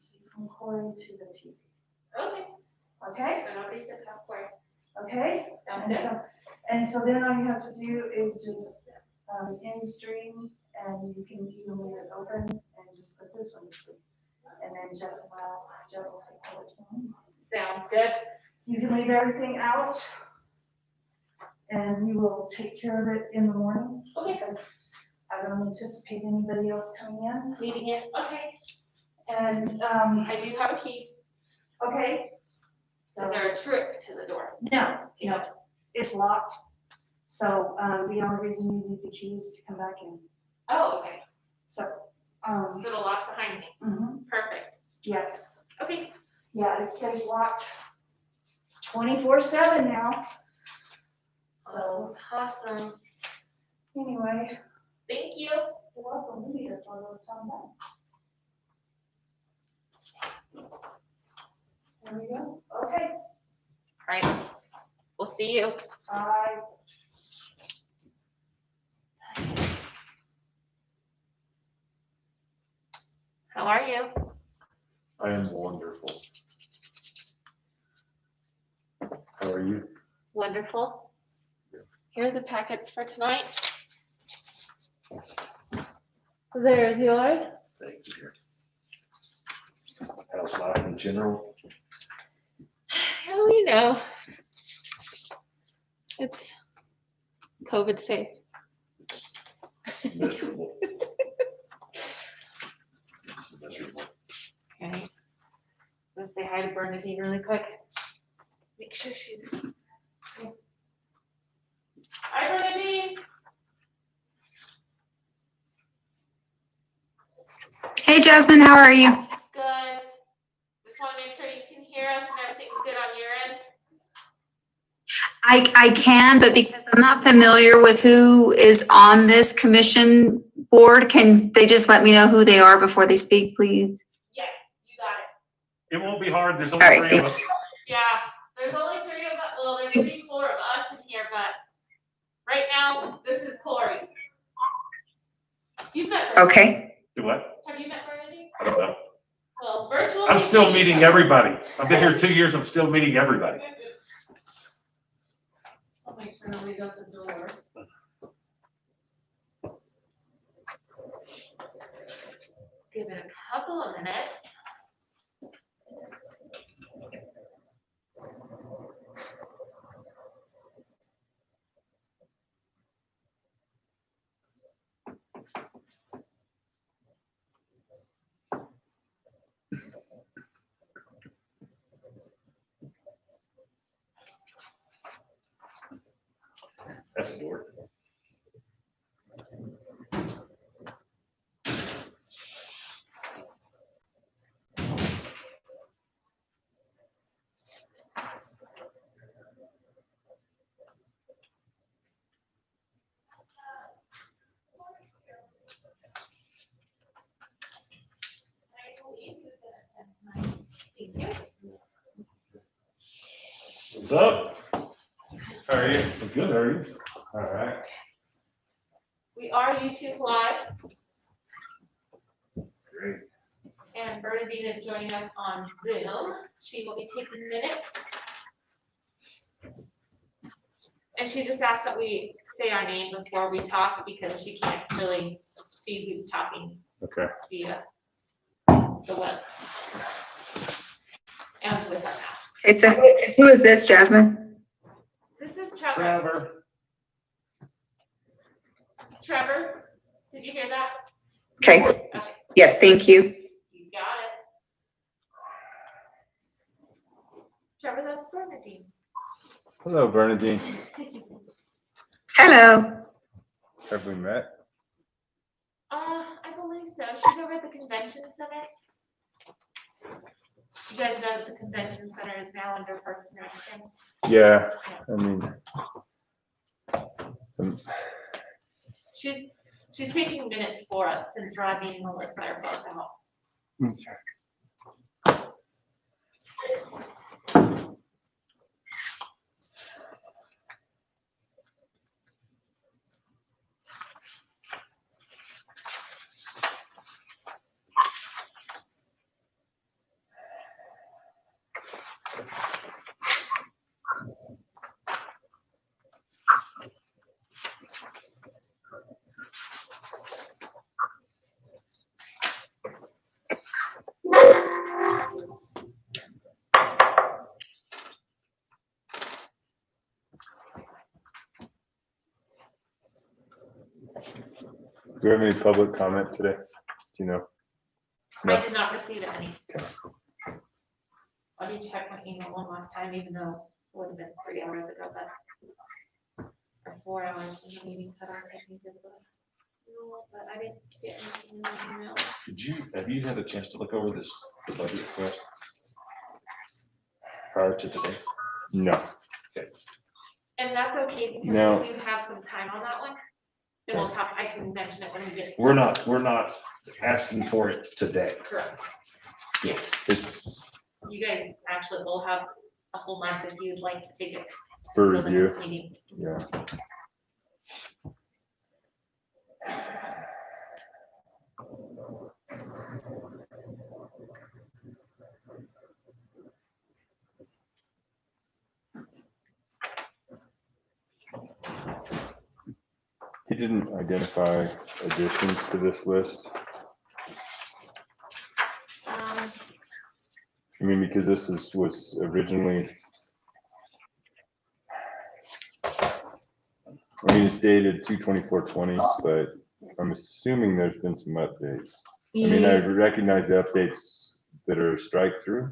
see from Corey to the TV. Okay. Okay? So nobody said pass Corey. Okay? Sounds And good. so then all you have to do is just in stream, and you can even leave it open and just put this one to sleep. And then Jeff will take over time. Sounds good. You can leave everything out, and we will take care of it in the morning. Okay. Because I don't anticipate anybody else coming in. Leaving it. Okay. And, I do have a key. okay. So is there a trick to the door? No, it's locked. So, the only reason you need the key is to come back in. Oh, okay. So, So it'll lock behind me. mhm, Perfect. yes. Okay. Yeah, it stays locked 24/7 now. So, Awesome. anyway, Thank you. you're welcome. We need to throw those on down. There we go. Okay. All right. We'll see you. Bye. How are you? I am wonderful. How are you? Wonderful. Here are the packets for tonight. There's yours. Thank you. How's life in general? Oh, it's COVID safe. Miserable. Miserable. Okay. Let's say hi to Bernadine really quick. Make sure she's. Hi, Bernadine. Hey Jasmine, how are you? Good. Just want to make sure you can hear us and everything's good on your end. I can, but because I'm not familiar with who is on this commission board, can they just let me know who they are before they speak, please? Yeah, you got it. It won't be hard. There's only All right, three of us. Yeah, there's only 3 of us. Well, there's 4 of us in here, but right now, this is Corey. You've met Bernadine. Okay. Do what? Have you met Bernadine? I don't know. Well, virtually. I'm still meeting everybody. I've been here 2 years. I'm still meeting everybody. I'll make sure nobody's at the door. Give it a couple of minutes. That's the door. What's up? How are you? I'm good. How are you? All right. We are YouTube Live, Great. and Bernadine is joining us on Zoom. She will be taking minutes. And she just asked that we say our name before we talk because she can't really see who's talking Okay. via the web. And with our mask. Okay, so who is this, Jasmine? This is Trevor. Trevor. Trevor, did you hear that? Okay. Okay, Yes, thank you. you got it. Trevor, that's Bernadine. Hello, Bernadine. Hello. Have we met? I believe so. She's over at the convention center. You guys know that the convention center is now under Parks and Rec. Yeah, I mean, She's taking minutes for us since Rodney and Melissa are both out. okay. we have any public comment today? Do you know? I No. did not receive any. Okay. I did check my email one last time, even though it would have been 3 hours ago, but, or 4 hours when the meeting cut off, I think is the rule, but I didn't get anything in my email. Have you had a chance to look over the budget request prior to today? No. And that's okay, because No. we do have some time on that one. And we'll talk, I can mention it when we get to. We're not asking for it today. Correct. It's You guys actually will have a whole month if you'd like to take it. for till the review. next meeting. Yeah. He didn't identify additions to this list. Um, I mean, because this was originally. I mean, it's dated 2/24/20, but I'm assuming there's been some updates. I mean, I recognize the updates that are strike through.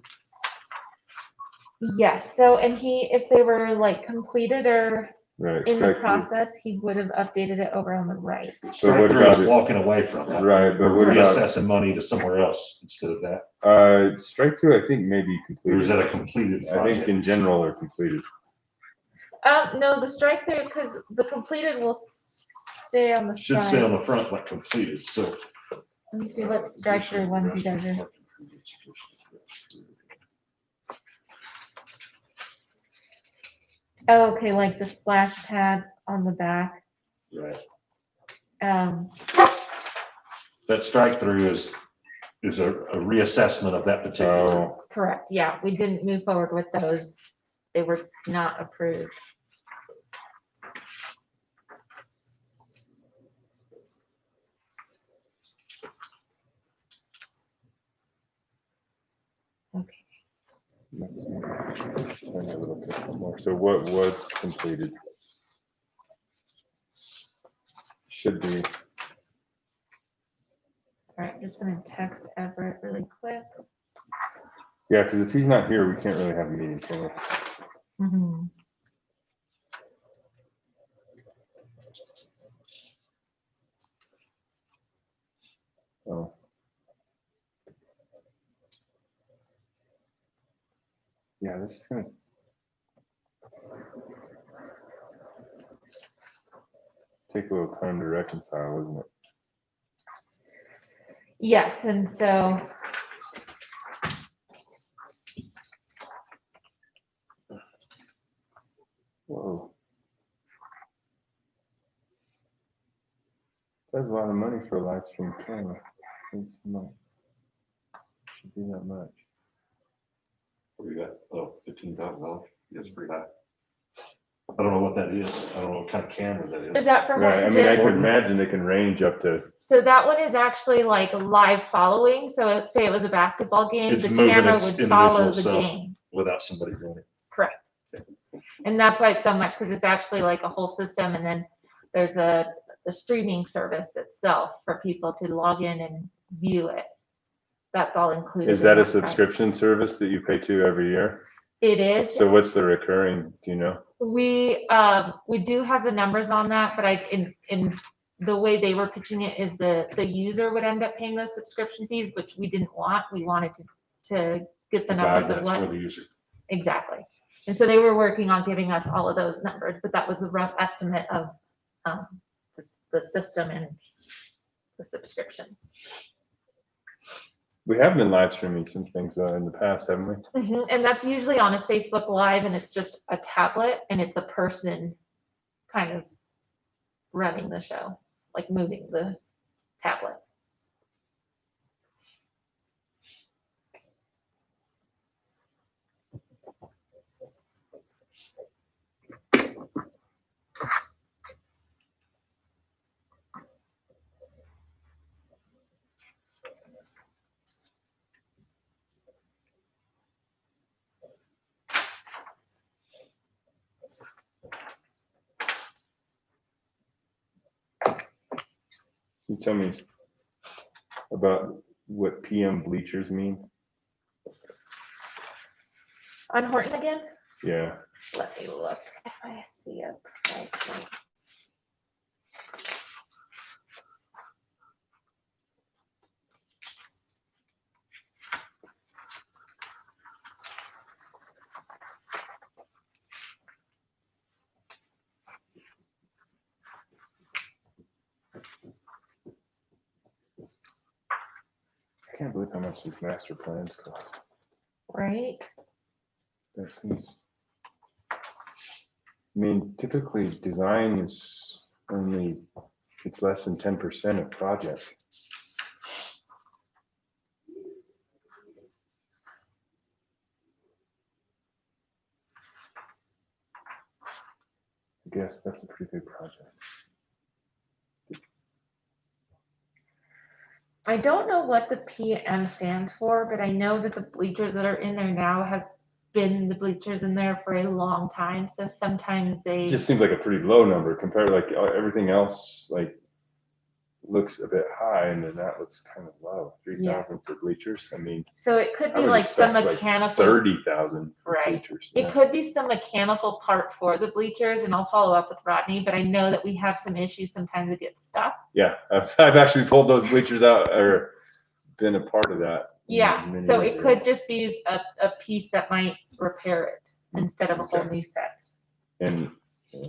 Yes, so, and he, if they were like completed or Right. in the strike through. process, he would have updated it over on the right. So what Strike-through about is it? walking away from that. Right, but what We're about, reassessing money to somewhere else instead of that. strike through, I think maybe Or is completed. that a completed I think project? in general are completed. No, the strike through, because the completed will stay on the Should say on side. the front like completed, so. Let me see what strike through ones you guys are. Oh, okay, like the splash pad on the back. Right. Um, That strike through is a reassessment of that particular. Oh, correct, yeah, we didn't move forward with those. They were not approved. Okay, I'll have a look at some more. So what was completed? Should be, all right, just gonna text Everett really quick. yeah, because if he's not here, we can't really have a meeting, can we? Mhm. Oh. Yeah, this is gonna. Take a little time to reconcile, isn't it? Yes, and so, Whoa. That's a lot of money for a live stream camera. It's not. Should be that much. What do you got? Oh, $15,000. That's pretty high. I don't know what that is. I don't know what kind of camera that is is. that from Right, I what mean, I Jim? could imagine it can range up to, So that one is actually like live following, so let's say it was a basketball game, It's the moving camera its would follow individual the self. game. Without somebody doing it. Correct. And that's why it's so much, because it's actually like a whole system, and then there's the streaming service itself for people to log in and view it. That's all included. is in that a price. subscription service that you pay to every year? It is. So what's the recurring, do you know? We do have the numbers on that, but in the way they were pitching it is the user would end up paying those subscription fees, which we didn't want. We wanted to get the numbers of what. For the user. Exactly. And so they were working on giving us all of those numbers, but that was the rough estimate of the system and the subscription. We have been live streaming some things in the past, haven't we? And that's usually on a Facebook Live, and it's just a tablet and it's a person kind of running the show, like moving the tablet. you tell me about what PM bleachers mean? On Horton again? Yeah, Let me look if I see a price. link. I can't believe how much these master plans cost. Right? That seems. I mean, typically design is only, it's less than 10% of project. I guess that's a pretty big project. I don't know what the PM stands for, but I know that the bleachers that are in there now have been the bleachers in there for a long time, so sometimes It they, just seems like a pretty low number compared to like everything else, like looks a bit high and then that looks kind of low. 3,000 for bleachers. I mean, so it could I be would like some expect, like, mechanical. 30,000 for Right. bleachers. It Yeah. could be some mechanical part for the bleachers, and I'll follow up with Rodney, but I know that we have some issues. Sometimes it gets stuck. Yeah, I've actually pulled those bleachers out or been a part of that. Yeah, many so years it ago. could just be a piece that might repair it instead of a whole Okay. new set. And yeah.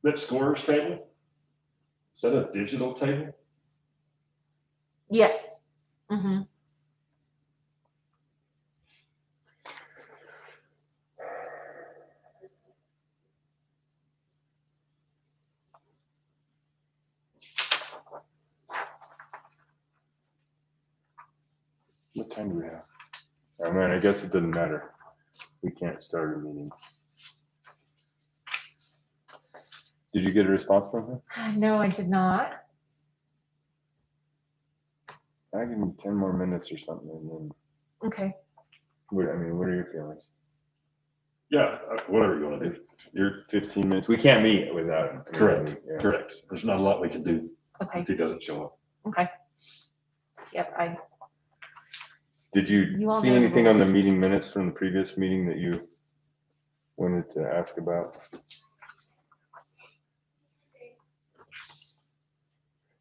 That scorers table? Is that a digital table? Yes. Mm-hmm. What time do we have? Oh man, I guess it doesn't matter. We can't start a meeting. Did you get a response from him? No, I did not. I give him 10 more minutes or something and then, Okay. what are your feelings? Yeah, whatever you wanna do. You're 15 minutes. We can't meet without him. Correct, Yeah. correct. There's not a lot we can do Okay. if he doesn't show up. Okay. Yep. Did You you all see know the anything on the rules. meeting minutes from the previous meeting that you wanted to ask about?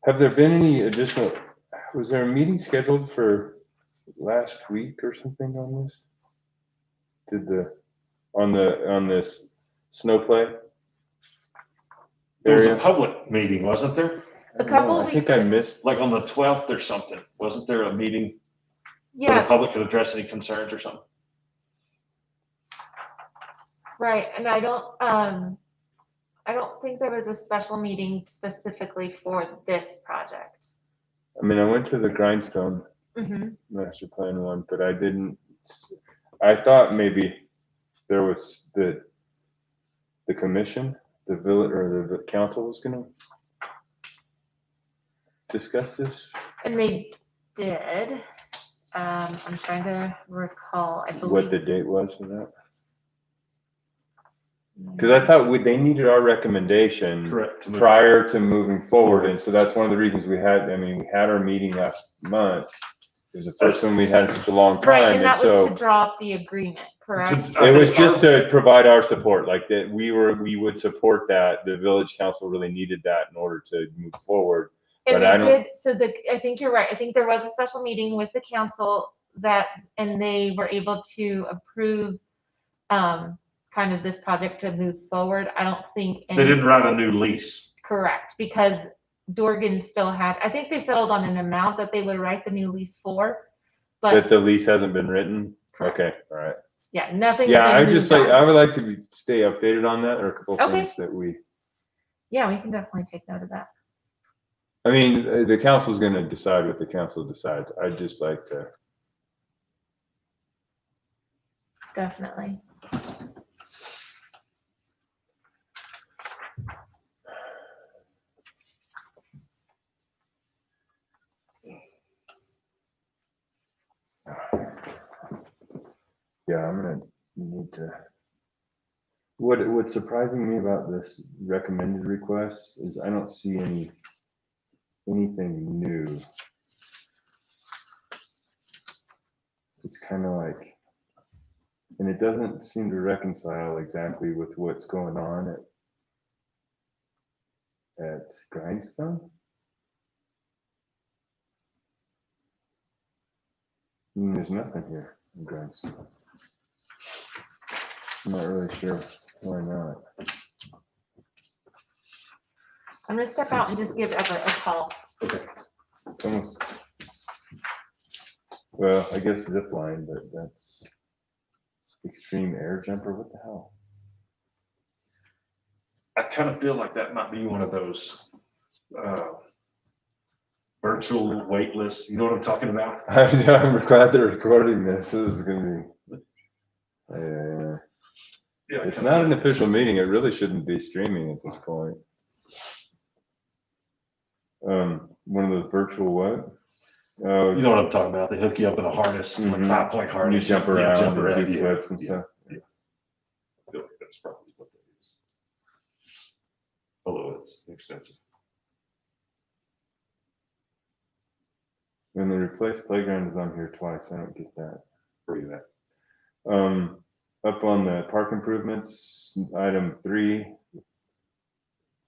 Have there been any additional, was there a meeting scheduled for last week or something on this? On this snow play? There was a area? public meeting, wasn't there? A couple I weeks think I ago- missed, Like on the 12th or something. Wasn't there a meeting where the Yeah. public could address any concerns or something? Right. And I don't think there was a special meeting specifically for this project. I went to the Grindstone Mm-hmm. master plan one, but I thought maybe there was the commission, the village or the council was gonna discuss this. And they did. I'm trying to recall, I What the believe. date was for that? Because I thought they needed our recommendation Correct. prior to moving forward, and so that's one of the reasons we had our meeting last month. It was the first one we had in such a long Right, time, and and that was so to draw up the agreement, correct? it was just to provide our support, like that we would support that. The village council really needed that in order to move forward. And But I they don't- did, so I think you're right. I think there was a special meeting with the council and they were able to approve, kind of this project to move forward. I don't think. They didn't write a new lease. Correct, because Dorgan still had, I think they settled on an amount that they would write the new lease for, That but the lease hasn't been written? Correct. Okay, all right. yeah, nothing. Yeah, had I been just moved I on. would like to stay updated on that, or a couple of Okay. things that we, Yeah, we can definitely take note of that. the council's gonna decide what the council decides. I'd just like to, Definitely. I'm gonna need to. What's surprising me about this recommended request is I don't see anything new. It's kind of like, and it doesn't seem to reconcile exactly with what's going on at Grindstone. There's nothing here in Grindstone. I'm not really sure why not. I'm gonna step out and just give Everett a call. It's almost, well, I guess zip line, but that's extreme air jumper. What the hell? I kind of feel like that might be one of those, virtual wait lists. You know what I'm talking about? I'm glad they're recording this. This is gonna be. Yeah. It's not an official meeting. It really shouldn't be streaming at this point. One of those virtual what? Oh, You know what I'm talking about? They hook you up in a harness, like Mhm. 5-point you harness. jump Yeah, around jump and around, do yeah, flips and yeah, stuff. yeah. I feel like that's probably what that is. Although it's expensive. And the replaced playground is on here twice. I don't get that. Where you at? Up on the park improvements, item 3.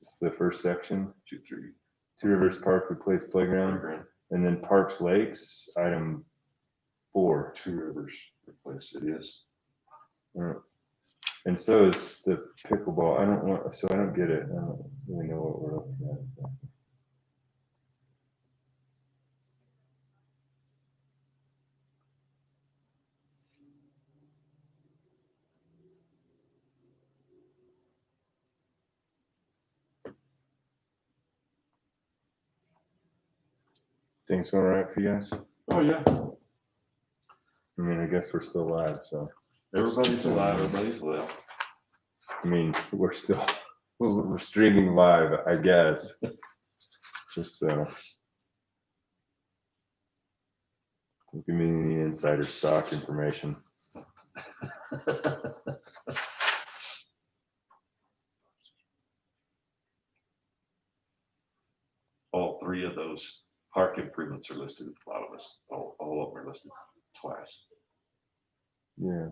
It's the first section. 2, 3. Two Rivers Park replaced playground, Playground. and then Parks Lakes, item 4. 2 Rivers replaced. It is. And so is the pickleball. I don't get it. I don't really know what we're looking at. Exactly. Things going all right for you guys? Oh, yeah. I mean, I guess we're still live, so. Everybody's alive. Everybody's well. I mean, we're streaming live, I guess. Just so. Don't give me any insider stock information. All 3 of those park improvements are listed at the bottom of this. All of them are listed twice. Yeah.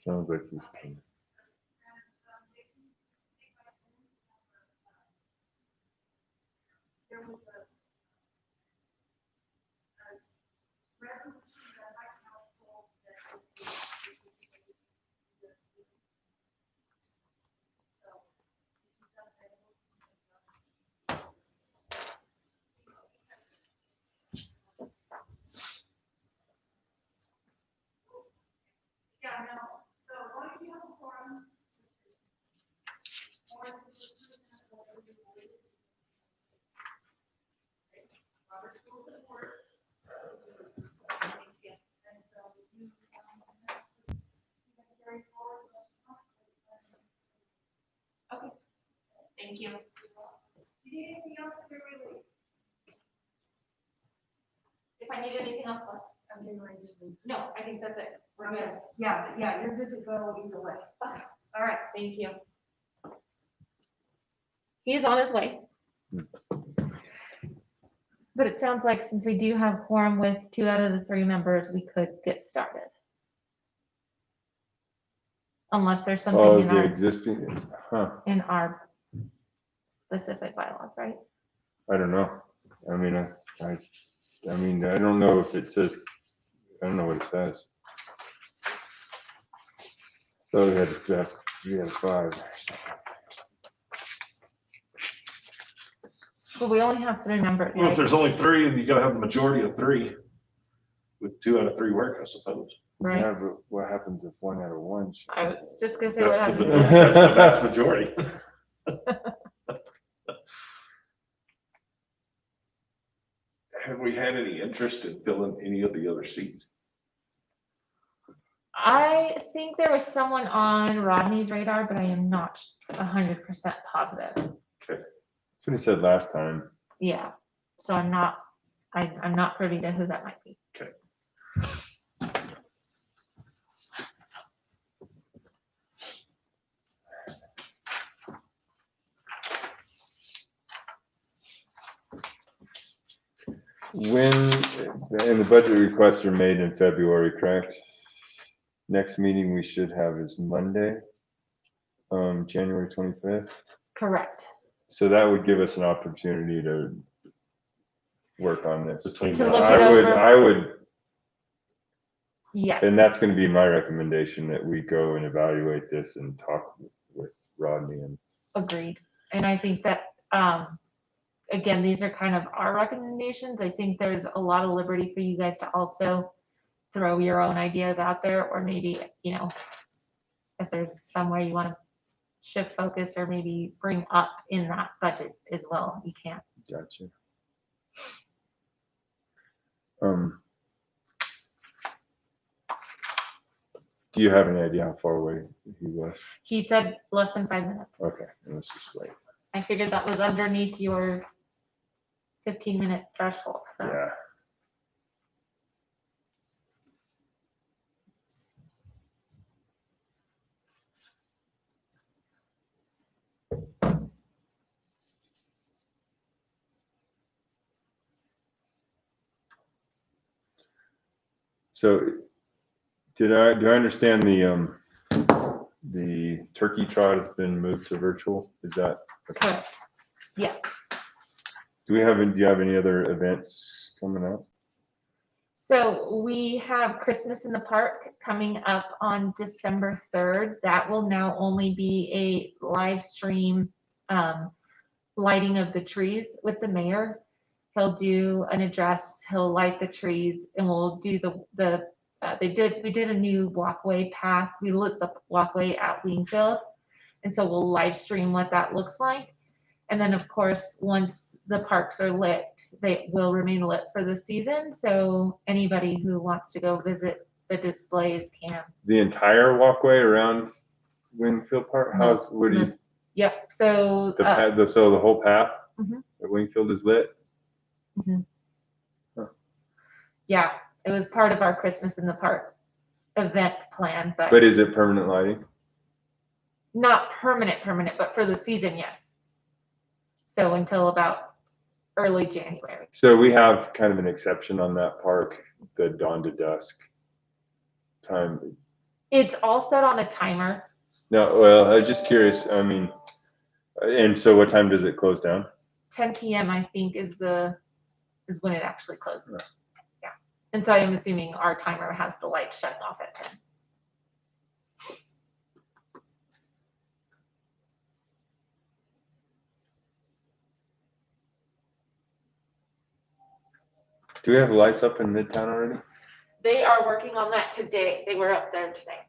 Sounds like he's paying. Thank you. If I need anything else, I'm getting ready to leave. no, I think that's it. We're good. Yeah, you're good to go either way. All right, thank you. He's on his way. But it sounds like since we do have quorum with 2 out of the 3 members, we could get started. Unless there's Oh, something the existing, in our specific bylaws, right? I don't know. I mean, I mean, I don't know if it says, I don't know what it says. So we had 5. But we only have 3 members, Well, if right? there's only 3, and you gotta have the majority of 3, with 2 out of 3 work, I suppose. Right. Yeah, but what happens if 1 out of 1? I was just gonna say what That's the, happens. that's the vast majority. Have we had any interest in filling any of the other seats? I think there was someone on Rodney's radar, but I am not 100% positive. That's what he said last time. Yeah, so I'm not privy to who that might be. Okay. When, and the budget requests are made in February, correct? Next meeting we should have is Monday, January 25th. Correct. So that would give us an opportunity to work on this. Between To the- look it over. I would, Yes. and that's gonna be my recommendation, that we go and evaluate this and talk with Rodney and. Agreed. And I think that, again, these are kind of our recommendations. I think there's a lot of liberty for you guys to also throw your own ideas out there, or maybe, if there's somewhere you want to shift focus or maybe bring up in that budget as well, you can. Gotcha. Do you have any idea how far away he was? He said less than 5 minutes. Okay, let's just wait. I figured that was underneath your 15-minute threshold, so. Yeah. So do I understand the turkey trot has been moved to virtual? Is that? Correct. Yes. Do you have any other events coming up? So we have Christmas in the Park coming up on December 3rd. That will now only be a live stream lighting of the trees with the mayor. He'll do an address, he'll light the trees, and we'll do we did a new walkway path. We lit the walkway at Wingfield. And so we'll live stream what that looks like. And then of course, once the parks are lit, they will remain lit for the season. So anybody who wants to go visit the displays can. The entire walkway around Wingfield Park? Yep, so. So the whole path Mhm. at Wingfield is lit? Yeah, it was part of our Christmas in the Park event plan, but But is it permanent lighting? not permanent, but for the season, yes. So until about early January. So we have kind of an exception on that park, the dawn to dusk time. It's all set on a timer, No, well, I was just curious. I mean, and so what time does it close down? 10 PM, I think, is when it actually closes. Yeah. And so I'm assuming our timer has the light shut off at 10. Do we have lights up in Midtown already? They are working on that today. They were up there today.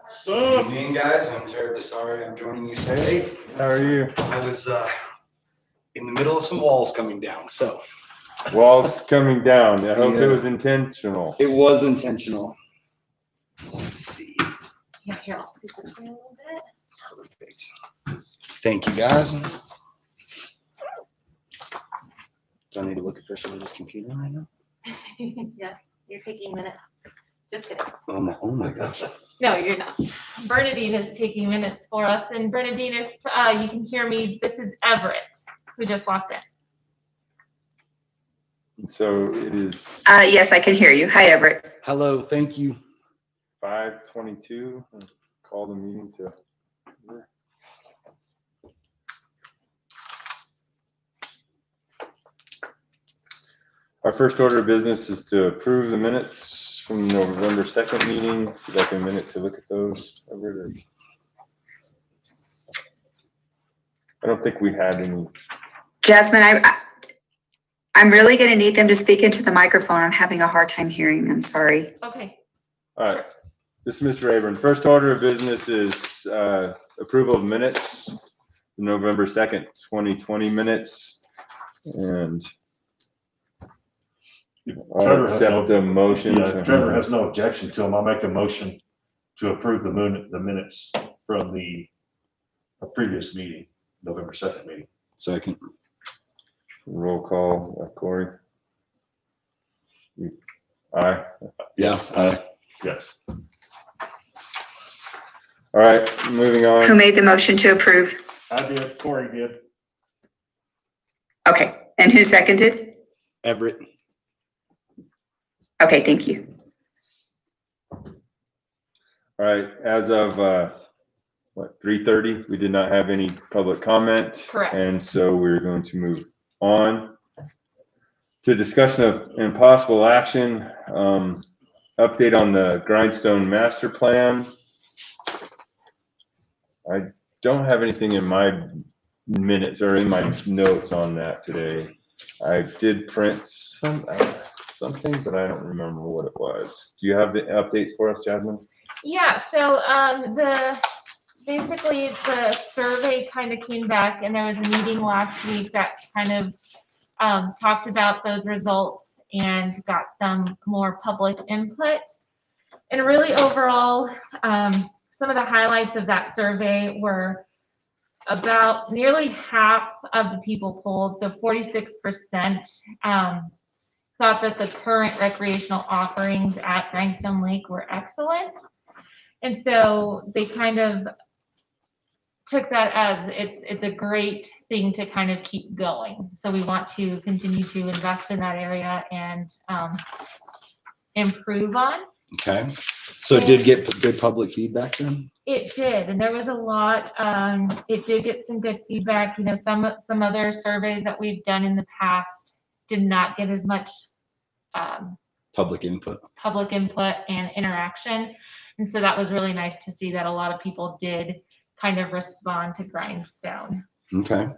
So, Good evening, guys. I'm terribly sorry I'm joining you so late. How are you? I was in the middle of some walls coming down, so Walls coming down. I hope it Yeah. was intentional. it was intentional. Let's see. Yeah, here, I'll scoot this way a little bit. Perfect. Thank you, guys. Do I need to look at this on this computer right now? Yes, you're taking minutes. Just kidding. Oh my gosh. No, you're not. Bernadine is taking minutes for us. And Bernadine, if you can hear me, this is Everett, who just walked in. So it is Yes, I can hear you. Hi, Everett. Hello, thank you. 5:22. Call the meeting to. Our first order of business is to approve the minutes from November 2nd meeting. If you'd like a minute to look at those. I don't think we had any. Jasmine, I'm really going to need them to speak into the microphone. I'm having a hard time hearing them. Sorry. Okay. All right. This is Mr. Rayburn. First order of business is approval of minutes, November 2nd, 2020 minutes. And Trevor has accept the motion. Yeah, if Trevor has no objection to them, I'll make a motion to approve the minutes from the previous meeting, November 2nd meeting. Second. Roll call, Corey. Aye. Yeah. Yes. All right, moving on. Who made the motion to approve? I did, Corey did. Okay. And who seconded? Everett. Okay, thank you. All right, as of 3:30, we did not have any public comment. Correct. And so we're going to move on to discussion of impossible action, update on the Grindstone master plan. I don't have anything in my minutes or in my notes on that today. I did print something, but I don't remember what it was. Do you have the updates for us, Jasmine? Yeah, so basically the survey kind of came back, and there was a meeting last week that kind of talked about those results and got some more public input. And really overall, some of the highlights of that survey were about nearly half of the people polled, so 46%, thought that the current recreational offerings at Grindstone Lake were excellent. And so they kind of took that as it's a great thing to kind of keep going. So we want to continue to invest in that area and improve on. Okay. So it did get good public feedback then? It did, and there was a lot. It did get some good feedback. You know, some other surveys that we've done in the past did not get as much Public input. and interaction. And so that was really nice to see that a lot of people did kind of respond to Grindstone. Okay.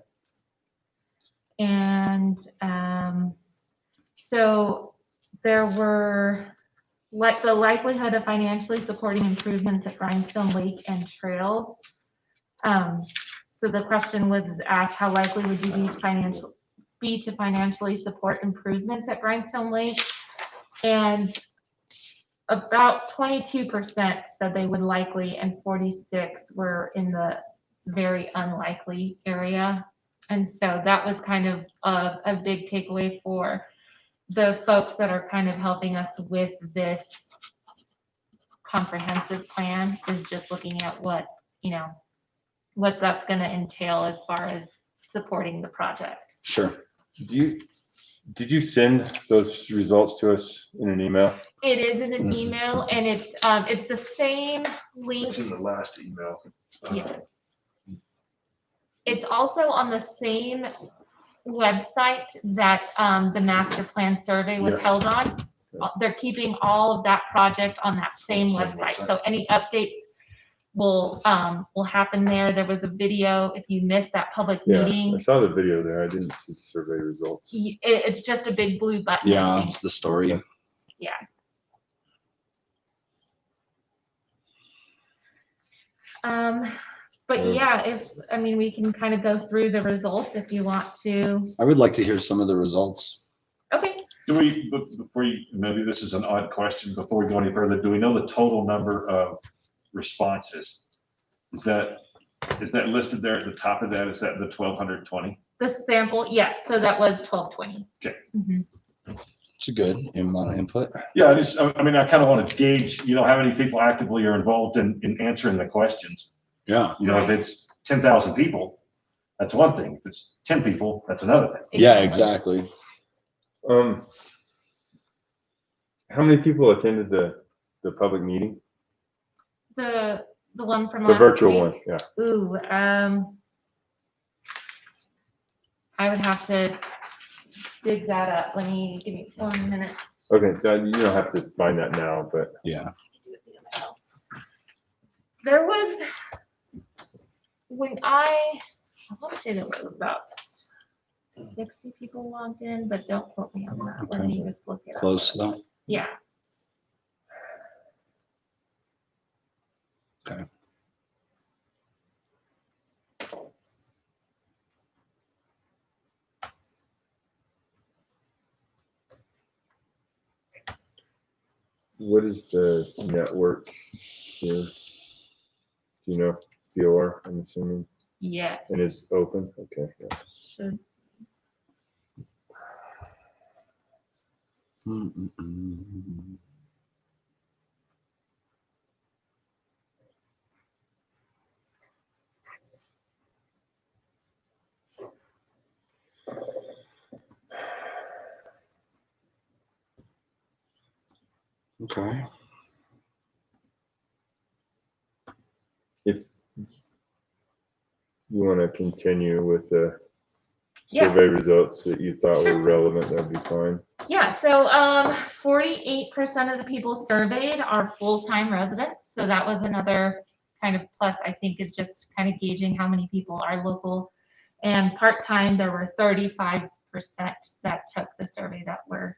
And so there were the likelihood of financially supporting improvements at Grindstone Lake and trails. So the question was asked, how likely would you be to financially support improvements at Grindstone Lake? And about 22% said they would likely, and 46 were in the very unlikely area. And so that was kind of a big takeaway for the folks that are kind of helping us with this comprehensive plan, is just looking at what that's going to entail as far as supporting the project. Sure. Did you send those results to us in an email? It is in an email, and it's the same link. It's in the last email. Yes. It's also on the same website that the master plan survey was Yeah. held on. They're keeping all of that project on that same website. So any updates will happen there. There was a video, if you missed that public Yeah, meeting. I saw the video there. I didn't see the survey results. It's just a big blue button. I Yeah, think. it's the story. Yeah. But yeah, we can kind of go through the results if you want to. I would like to hear some of the results. Okay. Maybe this is an odd question, before we go any further, do we know the total number of responses? Is that listed there at the top of that? Is that the 1,220? The sample, yes. So that was 1220. Okay. Mm-hmm. It's a good amount of input. Yeah, I kind of want to gauge, how many people actively are involved in answering the questions. Yeah. If it's 10,000 people, that's one thing. If it's 10 people, that's another thing. Yeah, exactly. How many people attended the public meeting? The one from The last virtual week? one, yeah. Ooh, I would have to dig that up. Give me 1 minute. Okay, you don't have to find that now, but Yeah. There was, I want to say there was about 60 people logged in, but don't quote me on that. Let me just look it up. Close to that. Yeah. Okay. what is the network here? Do you know? BOR, I'm assuming, Yes. and it's open? Okay. Yeah. Should. Mm-mm-mm. Okay. If you want to continue with the Yeah. survey results that you thought Sure. were relevant, that'd be fine. Yeah, so 48% of the people surveyed are full-time residents. So that was another kind of plus, I think, is just kind of gauging how many people are local. And part-time, there were 35% that took the survey that were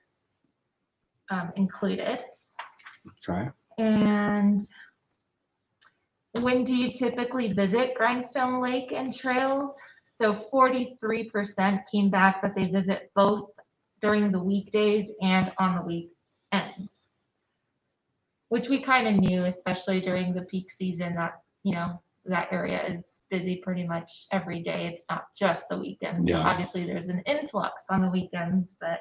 included. Okay. And when do you typically visit Grindstone Lake and trails? So 43% came back that they visit both during the weekdays and on the weekends, which we kind of knew, especially during the peak season, that, you know, that area is busy pretty much every day. It's not just the weekends. Yeah. Obviously, there's an influx on the weekends, but.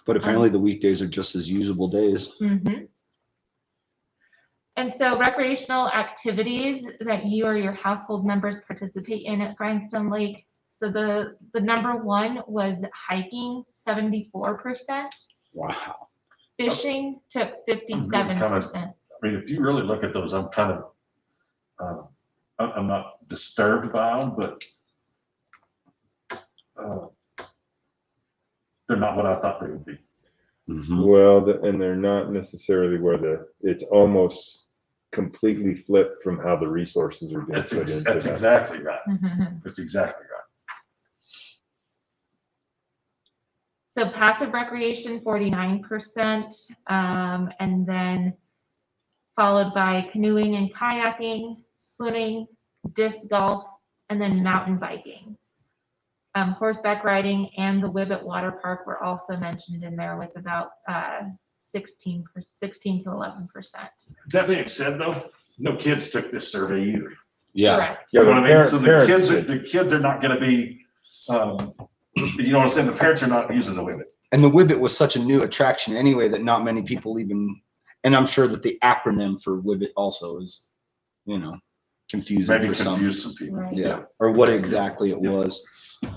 But apparently the weekdays are just as usable days. Mhm. And so recreational activities that you or your household members participate in at Grindstone Lake. So the number one was hiking, 74%. Wow. Fishing took 57%. I mean, if you really look at those, I'm kind of, I'm not disturbed by them, but they're not what I thought they would be. Mhm. Well, and they're not necessarily where it's almost completely flipped from how the resources are being That's, put into that's that. exactly right. Mhm. That's exactly right. So passive recreation, 49%, and then followed by canoeing and kayaking, swimming, disc golf, and then mountain biking. Horseback riding and the Whibbit Water Park were also mentioned in there with about 16 to 11%. That being said, though, no kids took this survey either. Yeah. Correct. Yeah, You know but what I mean? So parents the did. kids are not gonna be, you know what I'm saying? The parents are not using the Whibbit. And the Whibbit was such a new attraction anyway that not many people even, and I'm sure that the acronym for Whibbit also is, you know, confusing Maybe for some. confuse some people. Right. Yeah. Or what exactly it was.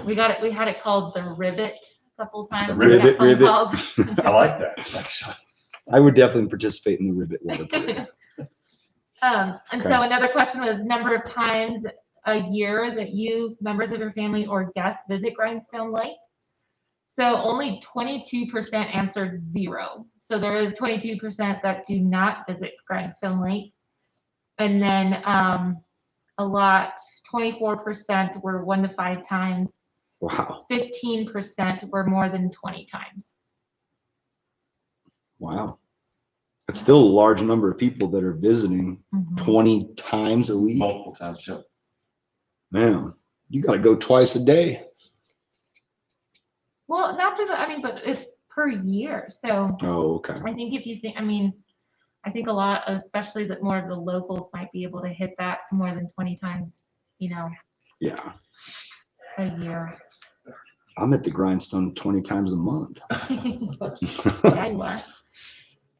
We had it called the Ribbit a couple times. Ribbit, We got phone Ribbit. calls. I like that. I would definitely participate in the Ribbit water park. And Okay. so another question was number of times a year that you, members of your family or guests visit Grindstone Lake. So only 22% answered 0. So there is 22% that do not visit Grindstone Lake. And then a lot, 24% were 1 to 5 times. Wow. 15% were more than 20 times. Wow. It's still a large number of people that are visiting 20 times a week. Multiple times, yeah. Man, you got to go twice a day. Well, not for but it's per year. So Oh, okay. I think if you think, I think a lot, especially that more of the locals might be able to hit that more than 20 times, Yeah. a year. I'm at the Grindstone 20 times a month. Yeah, you are.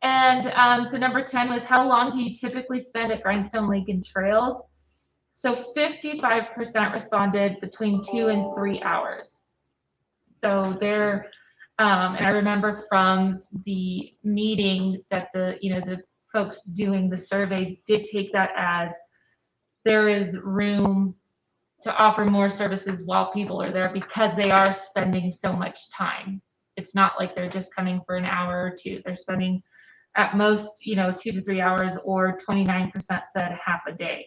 And so number 10 was how long do you typically spend at Grindstone Lake and Trails? So 55% responded between 2 and 3 hours. So they're And I remember from the meeting that the folks doing the survey did take that as there is room to offer more services while people are there because they are spending so much time. It's not like they're just coming for an hour or two. They're spending at most, 2 to 3 hours, or 29% said half a day.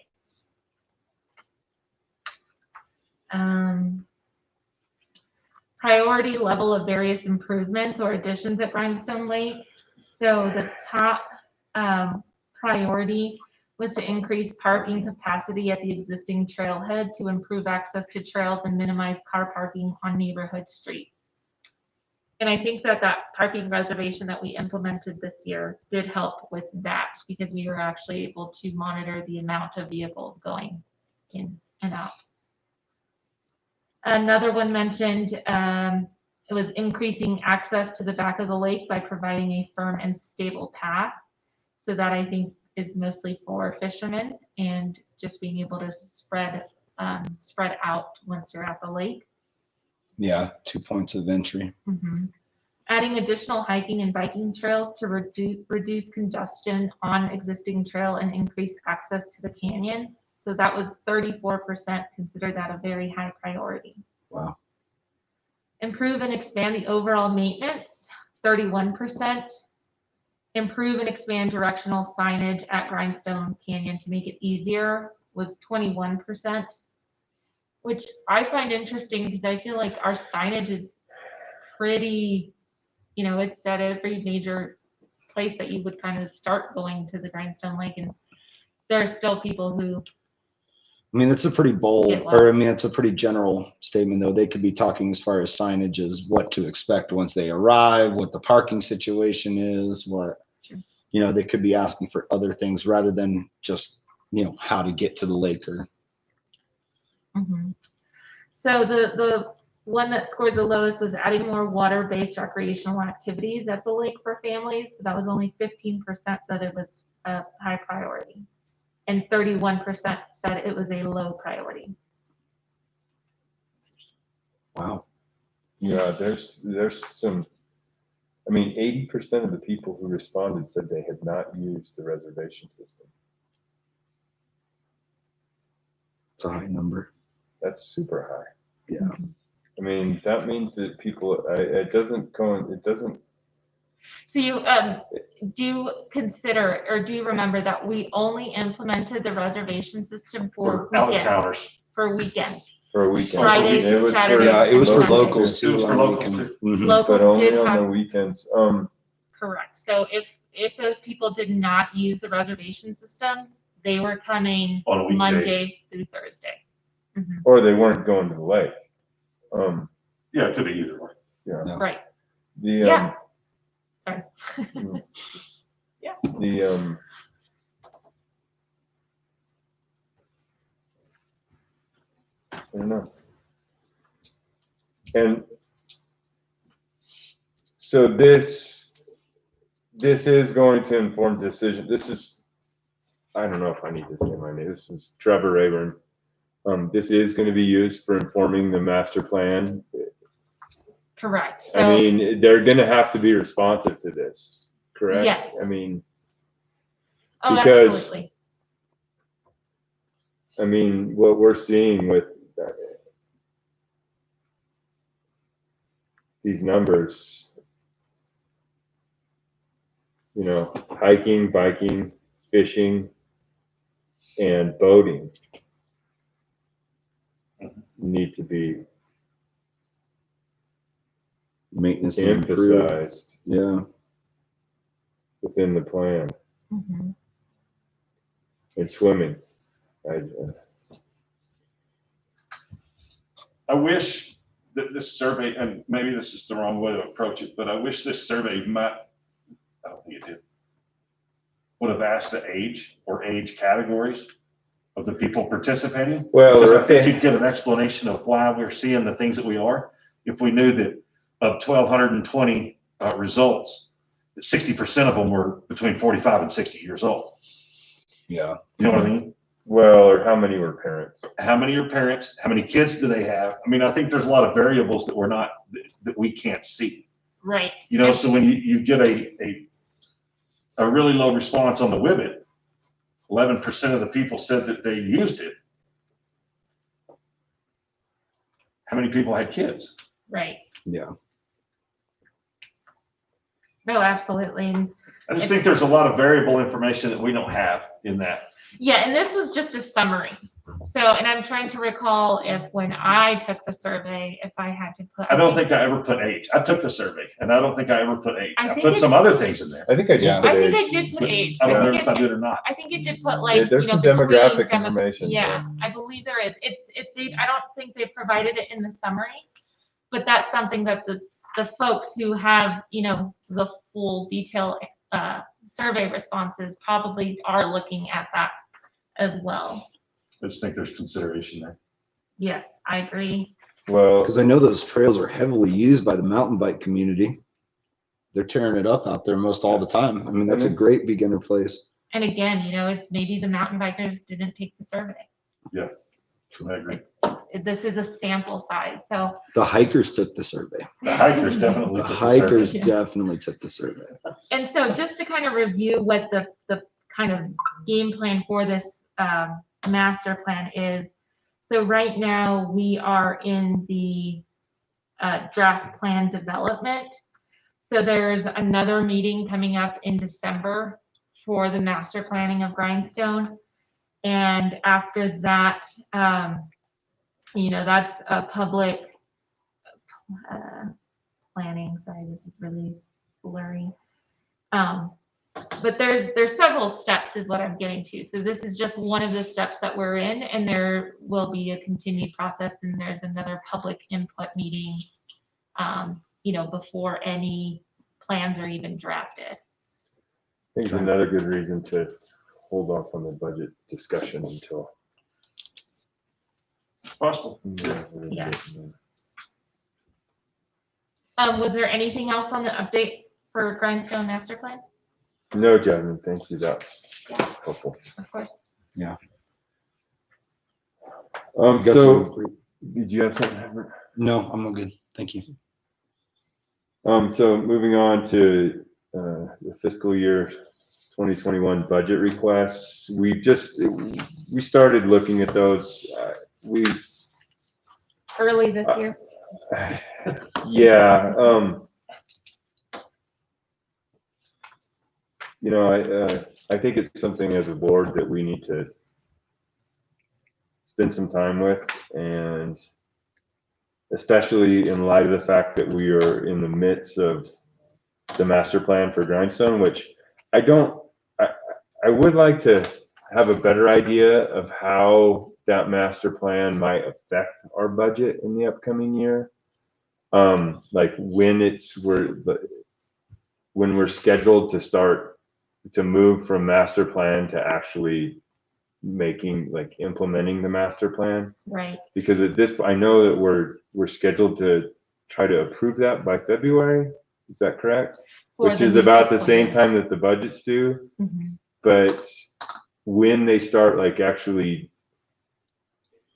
Priority level of various improvements or additions at Grindstone Lake. So the top priority was to increase parking capacity at the existing trailhead to improve access to trails and minimize car parking on neighborhood streets. And I think that parking reservation that we implemented this year did help with that, because we were actually able to monitor the amount of vehicles going in and out. Another one mentioned it was increasing access to the back of the lake by providing a firm and stable path. So that, I think, is mostly for fishermen and just being able to spread out once you're at the lake. Yeah, 2 points of entry. Mm-hmm. Adding additional hiking and biking trails to reduce congestion on existing trail and increase access to the canyon. So that was 34% considered that a very high priority. Wow. Improve and expand the overall maintenance, 31%. Improve and expand directional signage at Grindstone Canyon to make it easier was 21%, which I find interesting because I feel like our signage is pretty, it's at every major place that you would kind of start going to the Grindstone Lake, and there are still people who. I mean, it's a pretty bold, Get or I lost. mean, it's a pretty general statement, though. They could be talking as far as signage as what to expect once they arrive, what the parking situation is, what, Sure. They could be asking for other things rather than just, how to get to the lake or. Mm-hmm. So the one that scored the lowest was adding more water-based recreational activities at the lake for families. So that was only 15% said it was a high priority, and 31% said it was a low priority. Wow. Yeah, there's some, 80% of the people who responded said they had not used the reservation system. It's a high number. That's super high. Yeah. That means that people, it doesn't. So you do consider, or do you remember that we only implemented the reservation system for Out of weekends? towners. For weekends. For a weekend. Fridays It and was for Saturdays. Yeah, it was for Sundays. locals too. It was for on locals weekend. too. Mhm. But Locals only did on the have, weekends. correct. So if those people did not use the reservation system, they were coming On weekdays. Monday through Thursday. Mhm. Or they weren't going to the lake. Yeah, it could be either way. Yeah. Yeah. Right. The Yeah. Sorry. Yeah. The I don't know. And so this is going to inform decision. I don't know if I need to say my name. This is Trevor Rayburn. This is going to be used for informing the master plan. Correct. So They're going to have to be responsive to this, correct? Yes. oh, because- absolutely. What we're seeing with these numbers, hiking, biking, fishing, and boating need to be Maintenance and improve. emphasized Yeah. within the plan. Mhm. And swimming. I wish that this survey, and maybe this is the wrong way to approach it, but I wish this survey I don't think it did, would have asked the age or age categories of the people participating. Well, Because I think okay. you'd get an explanation of why we're seeing the things that we are. If we knew that of 1,220 results, that 60% of them were between 45 and 60 years old. Yeah. You know what I mean? Well, or how many were parents? How many are parents? How many kids do they have? I think there's a lot of variables that that we can't see. Right. You know, so when you get a really low response on the Whibbit, 11% of the people said that they used it. How many people had kids? Right. Yeah. No, absolutely. And I just think there's a lot of variable information that we don't have in that. yeah, and this was just a summary. So, and I'm trying to recall if when I took the survey, if I had to put. I don't think I ever put age. I took the survey and I don't think I ever put age. I I think put it- some other things in there. I think I did. Yeah. put I think age. I did put age. I don't think remember if I did or not. I think it did put like, There's you know, some between demographic demo- information Yeah, I believe there is. I don't think they provided it in the summary, but that's something that the folks who have, you know, the full detail, survey responses probably are looking at that as well. I just think there's consideration there. Yes, I agree. Well, Because I know those trails are heavily used by the mountain bike community. They're tearing it up out there most all the time. I mean, that's a great beginner place. And again, you know, it's maybe the mountain bikers didn't take the survey. I agree. This is a sample size, so The hikers took the survey. The hikers definitely The took the survey. hikers Yeah. definitely took the survey. and so just to kind of review what the kind of game plan for this master plan is. So right now we are in the draft plan development. So there's another meeting coming up in December for the master planning of Grindstone. And after that, you know, that's a public planning. Sorry, this is really blurry. But there's several steps is what I'm getting to. So this is just one of the steps that we're in, and there will be a continued process, and there's another public input meeting, you know, before any plans are even drafted. I think it's another good reason to hold off on the budget discussion until. Possible. Yeah. Was there anything else on the update for Grindstone master plan? No, Jasmine, thank you. That's helpful. Of course. Got So some- did you have something, Herbert? No, I'm all good. Thank you. So moving on to the fiscal year 2021 budget requests, we started looking at those. We, Early this year. yeah, you know, I think it's something as a board that we need to spend some time with, and especially in light of the fact that we are in the midst of the master plan for Grindstone, which I would like to have a better idea of how that master plan might affect our budget in the upcoming year. Like when we're scheduled to start to move from master plan to actually implementing the master plan. Right. Because at this, I know that we're scheduled to try to approve that by February. Is that correct? For Which the is new about the fiscal same year. time that the budget's due. Mhm. But when they start actually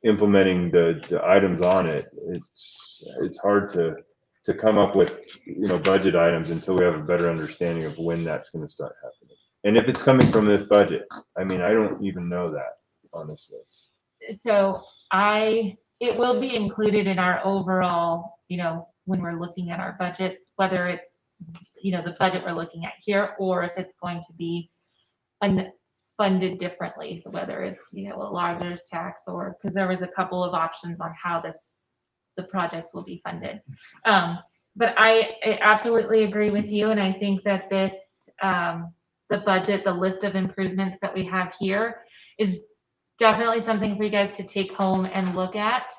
implementing the items on it, it's hard to come up with, you know, budget items until we have a better understanding of when that's going to start happening. And if it's coming from this budget, I mean, I don't even know that, honestly. So it will be included in our overall, you know, when we're looking at our budgets, whether it's, you know, the budget we're looking at here, or if it's going to be funded differently, whether it's, you know, a lodger's tax, or, because there was a couple of options on how the projects will be funded. But I absolutely agree with you, and I think that this, the budget, the list of improvements that we have here is definitely something for you guys to take home and look at.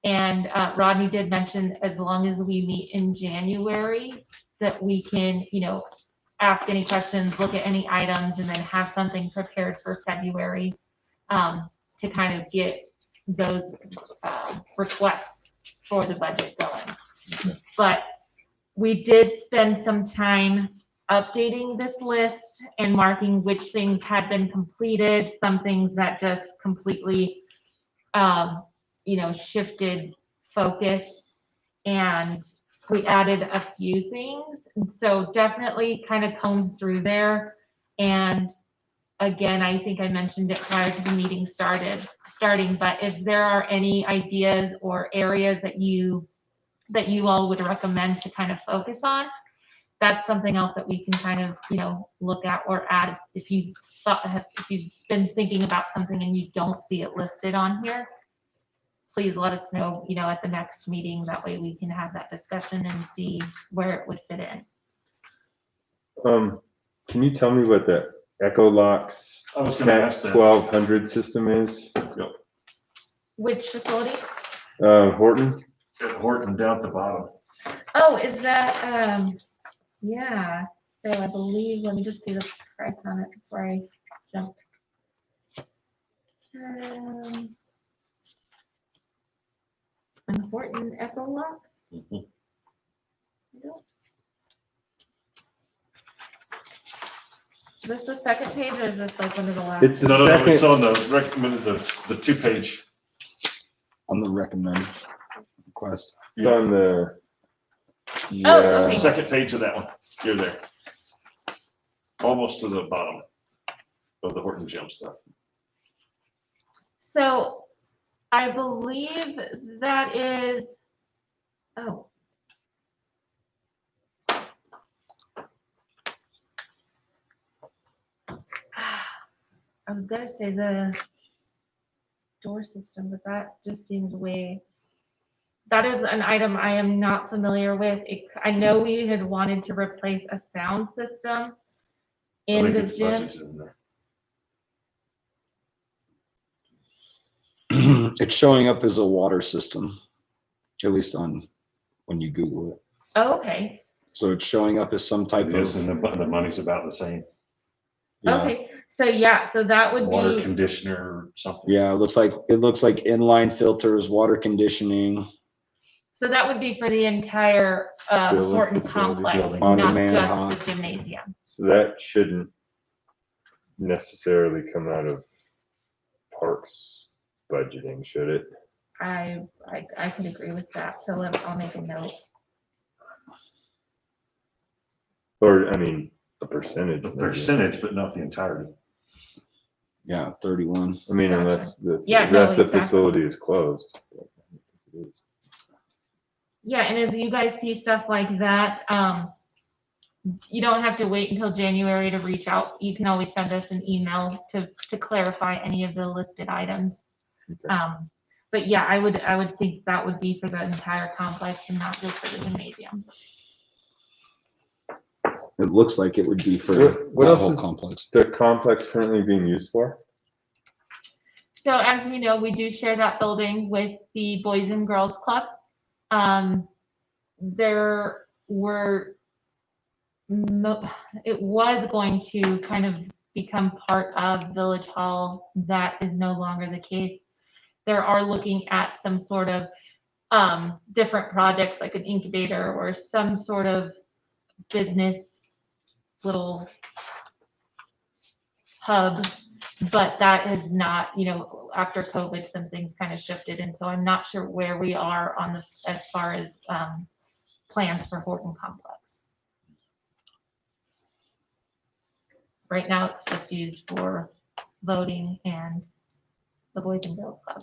And Rodney did mention, as long as we meet in January, that we can, you know, ask any questions, look at any items, and then have something prepared for February to kind of get those requests for the budget going. But we did spend some time updating this list and marking which things had been completed, some things that just completely, you know, shifted focus. And we added a few things. And so definitely kind of comb through there. And again, I think I mentioned it prior to the meeting starting, but if there are any ideas or areas that you all would recommend to kind of focus on, that's something else that we can kind of, look at or add if you've been thinking about something and you don't see it listed on here. Please let us know, at the next meeting. That way we can have that discussion and see where it would fit in. Can you tell me what the Echolux I was gonna ask that. 1200 system is? Which facility? Horton? At Horton down at the bottom. Oh, is that, yeah, so I believe, let me just see the price on it before I jump. And Horton Echolux? Mhm. Is this the second page or is this like one of the last? It's the No, it's second, on the recommended, the 2-page. On the recommend request. it's on the, Oh, yeah, okay. Second page of that one. You're there. Almost to the bottom of the Horton Gym stuff. So I believe that is, oh. I was gonna say the door system, but that just seems way, that is an item I am not familiar with. I know we had wanted to replace a sound system I in think the it's gym. budgeted in there. It's showing up as a water system, at least on when you Google it. Oh, okay, So it's showing up as some type It is, of, and the money's about the same. yeah, okay. So yeah, so that would Water be, conditioner or something. yeah, it looks like inline filters, water conditioning, so that would be for the entire Building Horton facility, complex, building. not On-demand just hot. the gymnasium. so that shouldn't necessarily come out of parks budgeting, should it? I can agree with that, so I'll make a note. Or, I mean, a percentage. The maybe. percentage, but not the entirety. yeah, 31. I mean, Gotcha. unless the, Yeah, no, unless the exactly. facility is closed. Yeah, and as you guys see stuff like that, you don't have to wait until January to reach out. You can always send us an email to clarify any of the listed items. Okay. But yeah, I would think that would be for the entire complex and not just for the gymnasium. It looks like it would be for What that else whole is complex. the complex currently being used for? So as you know, we do share that building with the Boys and Girls Club. There were, it was going to kind of become part of Village Hall. That is no longer the case. There are looking at some sort of different projects like an incubator or some sort of business little hub, but that is not, after COVID, some things kind of shifted. And so I'm not sure where we are on as far as plans for Horton Complex. Right now, it's just used for voting and the Boys and Girls Club.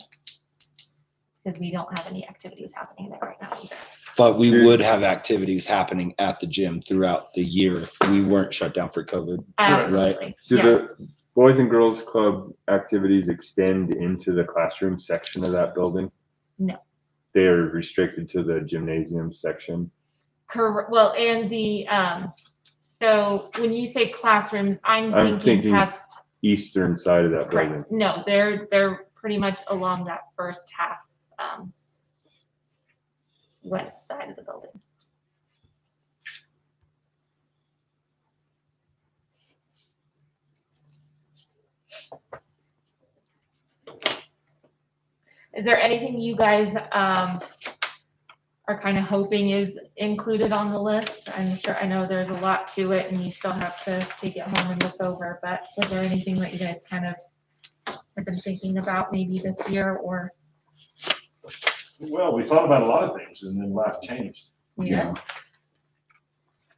Because we don't have any activities happening there right now either. But we would have activities happening at the gym throughout the year if we weren't shut down for COVID. Absolutely. Do Yes. the Boys and Girls Club activities extend into the classroom section of that building? No. They're restricted to the gymnasium section? Correct. Well, and the, so when you say classrooms, I'm I'm thinking thinking past, Eastern side of that building. correct. No, they're pretty much along that first half, west side of the building. Is there anything you guys are kind of hoping is included on the list? I'm sure, I know there's a lot to it and you still have to take it home and look over, but was there anything that you guys kind of have been thinking about maybe this year or? Well, we thought about a lot of things and then life changed. Yes.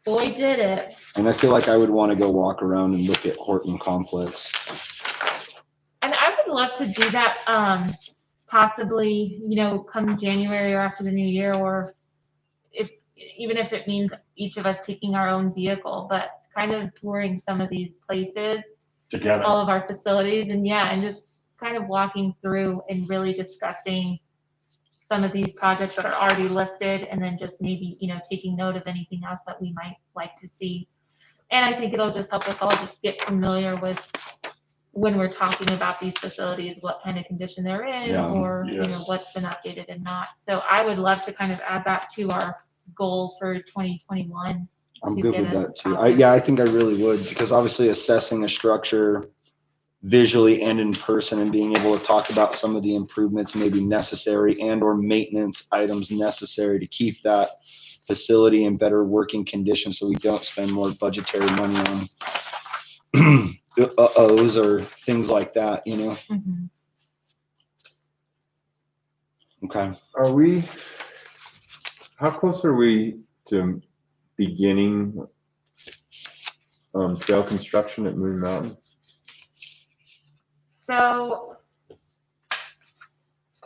Boy, did it. And I feel like I would want to go walk around and look at Horton Complex. And I would love to do that, possibly, come January or after the new year, or even if it means each of us taking our own vehicle, but kind of touring some of these places, Together. all of our facilities, and just kind of walking through and really discussing some of these projects that are already listed, and then just maybe, taking note of anything else that we might like to see. And I think it'll just help us all just get familiar with, when we're talking about these facilities, what kind of condition they're in, Yeah. or, Yes. what's been updated and not. So I would love to kind of add that to our goal for 2021. I'm to good get with us that too. out there. I think I really would, because obviously assessing a structure visually and in person and being able to talk about some of the improvements maybe necessary and or maintenance items necessary to keep that facility in better working condition so we don't spend more budgetary money on uh-ohs or things like that, Mhm. Okay. How close are we to beginning trail construction at Moon Mountain? So,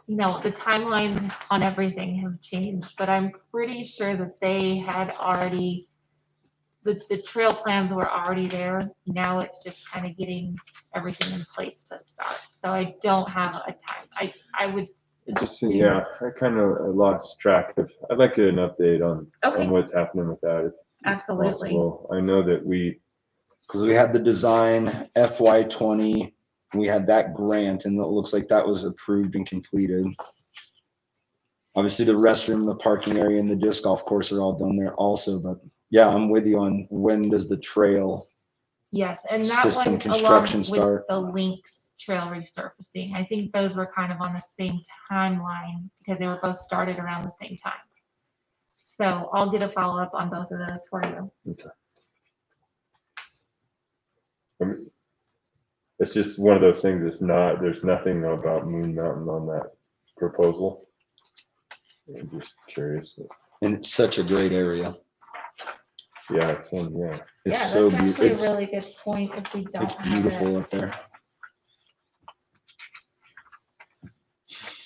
the timelines on everything have changed, but I'm pretty sure that they had already, the trail plans were already there. Now it's just kind of getting everything in place to start. So I don't have a time. I would. It just, I kind of lost track of, I'd like an update on Okay. what's happening with that, if Absolutely. possible. I know that Because we had the design FY20, we had that grant, and it looks like that was approved and completed. Obviously, the restroom, the parking area, and the disc golf course are all done there also. But yeah, I'm with you on when does the trail Yes, and that system one construction along start? with the links trail resurfacing. I think those were kind of on the same timeline because they were both started around the same time. So I'll get a follow-up on both of those for you. it's just one of those things. There's nothing about Moon Mountain on that proposal. I'm just curious. And it's such a great area. Yeah, It's Yeah, so that's beautiful. actually a really good point if we don't It's have beautiful it. up there.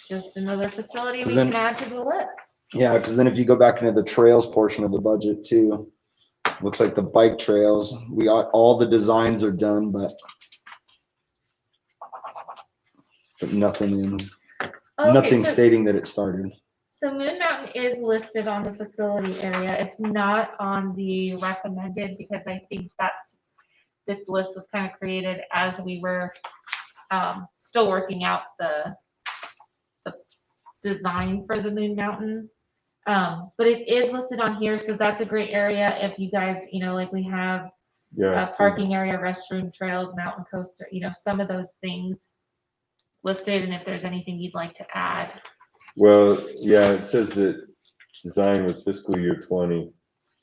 Just another facility we Then- can add to the list. Yeah, because then if you go back into the trails portion of the budget too, looks like the bike trails, we got all the designs are done, but nothing in, Okay, nothing so- stating that it started. So Moon Mountain is listed on the facility area. It's not on the recommended because I think this list was kind of created as we were still working out the design for the Moon Mountain. But it is listed on here, so that's a great area if you guys, like we have parking area, restroom, trails, mountain coaster, some of those things listed, and if there's anything you'd like to add. Well, yeah, it says that design was fiscal year 20,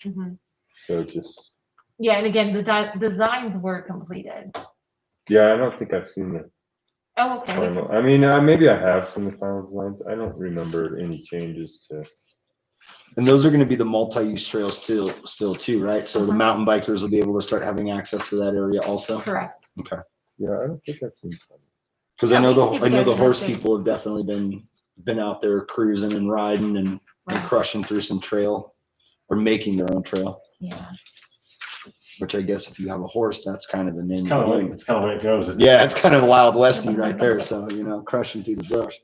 Mhm. so just, Yeah, and again, the designs were completed. yeah, I don't think I've seen the Oh, okay. final. I mean, maybe I have seen the final designs. I don't remember any changes to. And those are gonna be the multi-use trails still too, right? So the Uh-huh. mountain bikers will be able to start having access to that area also. Correct. Yeah, I don't think I've seen. Cause Yeah, I know we can give I you know guys the an horse update. people have definitely been out there cruising and riding and Right. crushing through some trail or making their own trail, Yeah. which I guess if you have a horse, that's kind of the name Kind of of the like, game. it's kind of way it goes. isn't it? Yeah, it's kind of Wild Westy right there. So, crushing through the brush.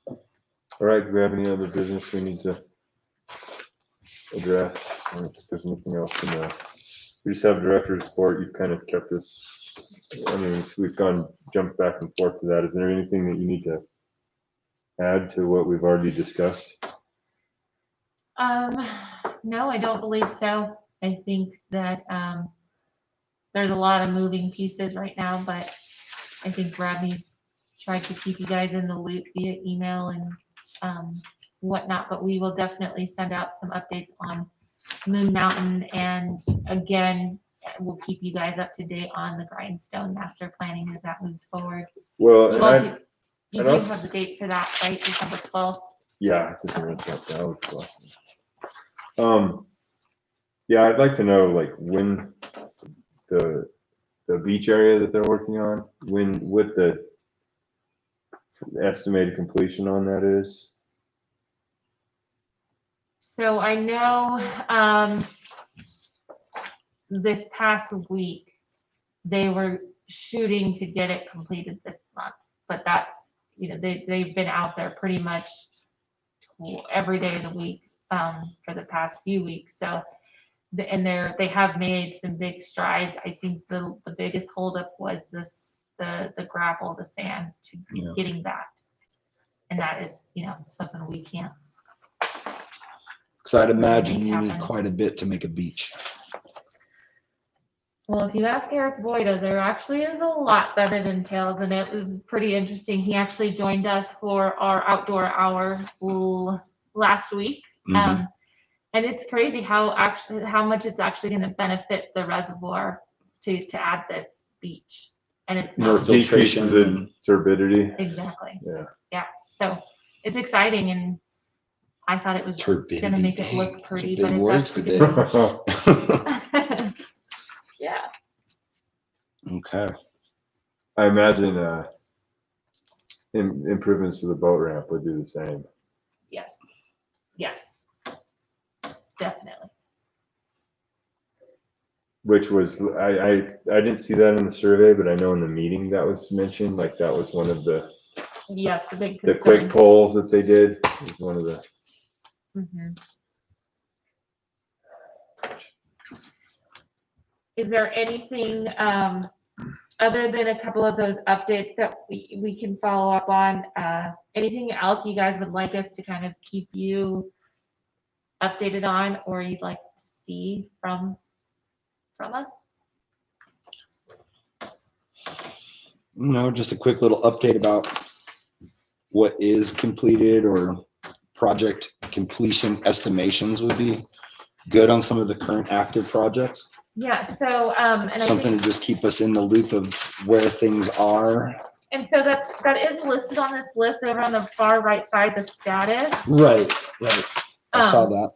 All right, do we have any other business we need to address? I don't think there's anything else in there. We just have director's report. You've kind of kept us, we've jumped back and forth to that. Is there anything that you need to add to what we've already discussed? No, I don't believe so. I think that there's a lot of moving pieces right now, but I think Rodney's tried to keep you guys in the loop via email and whatnot, but we will definitely send out some updates on Moon Mountain, and again, we'll keep you guys up to date on the Grindstone master planning as that moves forward. Well, You all and do, you and do also- have the date for that, right, December 12th? yeah, I just wrote that down. Yeah, I'd like to know like when the beach area that they're working on, what the estimated completion on that is. So I know, this past week, they were shooting to get it completed this month, but that's, they've been out there pretty much every day of the week, for the past few weeks, so, they have made some big strides. I think the biggest holdup was the gravel, the sand, to Yeah. getting that. And that is, something we can't. Cause I'd imagine Make you need happen. quite a bit to make a beach. Well, if you ask Eric Boyda, there actually is a lot that it entails, and it was pretty interesting. He actually joined us for our outdoor hour last week. Mhm. And it's crazy how much it's actually going to benefit the reservoir to add this beach. And it's More not filtration Decreases and the turbidity. exactly. Yeah. Yeah. So it's exciting, and I thought it was going to Turbidity. make it look pretty, Big but it's words actually today. gonna yeah. Okay. I imagine improvements to the boat ramp would do the same. Yes. Yes. Definitely. Which was I didn't see that in the survey, but I know in the meeting that was mentioned. Like that was one of the Yes, the big quick concern. polls that they did. Was one of the. Mhm. Is there anything, other than a couple of those updates that we can follow up on? Anything else you guys would like us to kind of keep you updated on, or you'd like to see from us? No, just a quick little update about what is completed or project completion estimations would be good on some of the current active projects. Yeah, so, and I think, Something to just keep us in the loop of where things are. and so that is listed on this list over on the far right side, the status. Right. I saw Um, that.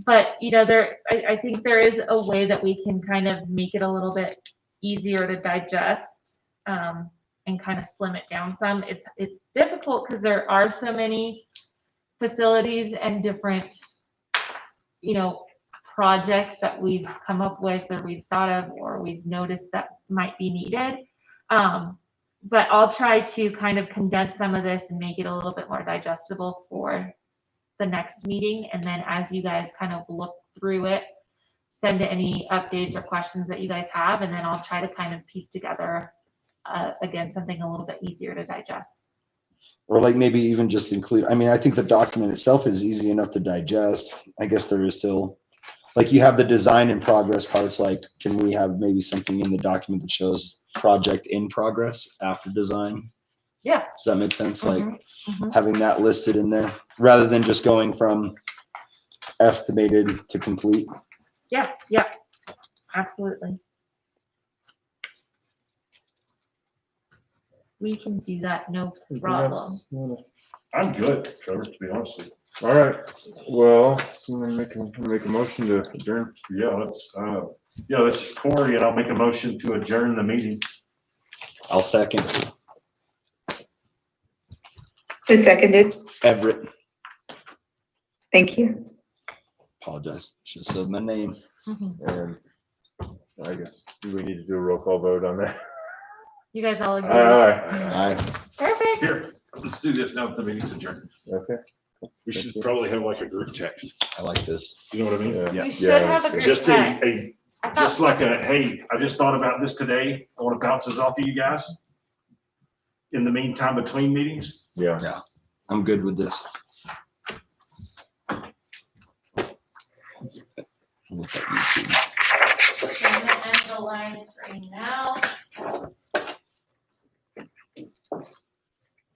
But, I think there is a way that we can kind of make it a little bit easier to digest, and kind of slim it down some. It's difficult because there are so many facilities and different, projects that we've come up with or we've thought of or we've noticed that might be needed. But I'll try to kind of condense some of this and make it a little bit more digestible for the next meeting. And then as you guys kind of look through it, send any updates or questions that you guys have, and then I'll try to kind of piece together, again, something a little bit easier to digest. Or like maybe even just include, I mean, I think the document itself is easy enough to digest. I guess there is still, like you have the design in progress parts, like can we have maybe something in the document that shows project in progress after design? Yeah. Does that make sense? Like Mhm, mhm. having that listed in there rather than just going from estimated to complete. Yeah, absolutely. We can do that, no problem. I'm good, Trevor, to be honest with you. All right. Well, someone make a motion to adjourn. Yeah, this is Corey, and I'll make a motion to adjourn the meeting. I'll second. Who seconded? Everett. Thank you. Apologize. Should have said my name. Mhm. And I guess we need to do a roll call vote on that. You guys all agree? Aye. Aye. Perfect. Here, let's do this now that the meeting's adjourned. Okay. We Thank should you. probably have like a group text. I like this. You know what I mean? Yeah. We should Yeah, have a group Just text. a, I thought- just like a, hey, I just thought about this today. I want to bounce this off of you guys. In the meantime, between meetings. Yeah. I'm good with this. I'm gonna end the live stream now.